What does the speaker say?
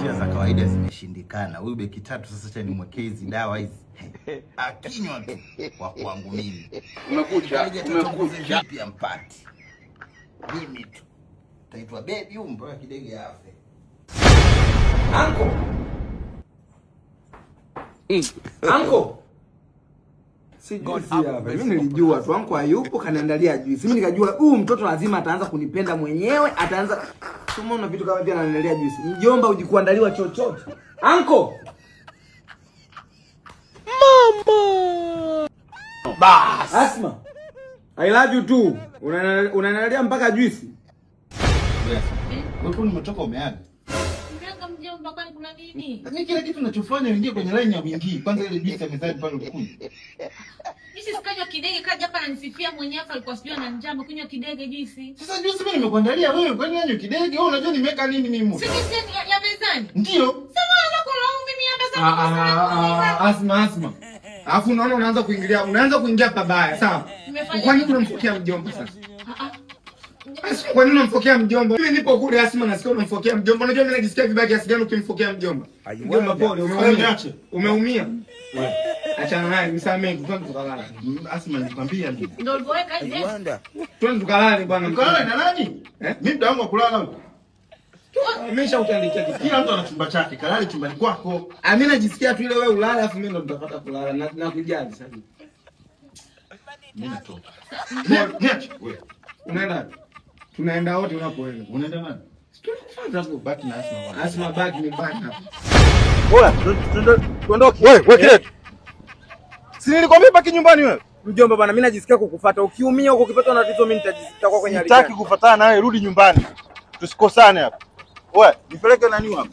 njia za kawaida zimeshindikana. Huyu beki tatu sasa cha nimwekee hizi dawa hizi. Akinywa tu kwa kwangu mimi. Umekuja vipi ampati. Mimi tu. Taitwa baby huyu mpaka kidege afe. Anko. Anko. Si juice hapa. Mimi nilijua tu anko hayupo kaniandalia juice. Mimi nikajua huyu mtoto lazima ataanza kunipenda mwenyewe, ataanza tumeona vitu kama vile ananiandalia juice. Mjomba ujikuandaliwa chochote. Anko. Mama. Bas. Asma. I love you too. Unaniandalia mpaka juice. Wewe umetoka umeaga. Mjanga mjomba kwani kuna nini? Lakini kila kitu unachofanya uingie kwenye line ya wingi. Kwanza ile juice ya mezani pale ukunywa. Mimi sikanywa kidege kaja hapa ananisifia mwenyewe hapa alikuwa sijui na njama kunywa kidege juice. Sasa juice mimi nimekuandalia wewe kwani unanywa kidege? Wewe unajua nimeweka nini mimi? Si juice ya mezani. Ndio. Sawa unakulaumu mimi hapa sasa. Asma. Alafu unaona unaanza kuingia pabaya, sawa? Kwa nini unamfokea mjomba sasa? Asma, kwa nini unamfokea mjomba? Mimi nipo kule Asma nasikia unamfokea mjomba. Unajua mimi najisikia vibaya kiasi gani ukimfokea mjomba? Mjomba pole, umeumia. Wewe achana naye, msamee, twende tukalala. Asma nikwambia nini? ndio ulivyoweka hivi. Twende tukalale bwana. Tukalale na nani? Mimi muda wangu wa kulala huko. Amesha utandikia kitu. Kila mtu ana chumba chake, kalale chumbani kwako. Mimi najisikia tu ile wewe ulale afu mimi ndo nitapata kulala na kujali sasa. Mimi natoka. Niache wewe. Unaenda? Tunaenda wote unapoenda. Unaenda wapi? Tunafuata hapo Baki na Asma. Asma baki ni baki hapa. Oya, tuondoke. Wewe kiletu. Si nilikwambia baki nyumbani wewe? Mjomba bwana mimi najisikia kukufuata. Ukiumia huko ukipata na tatizo mimi nitajisikia kwa kwenye hali. Sitaki kufuatana na wewe, rudi nyumbani. Tusikosane hapa. Wewe, nipeleke nani wapi?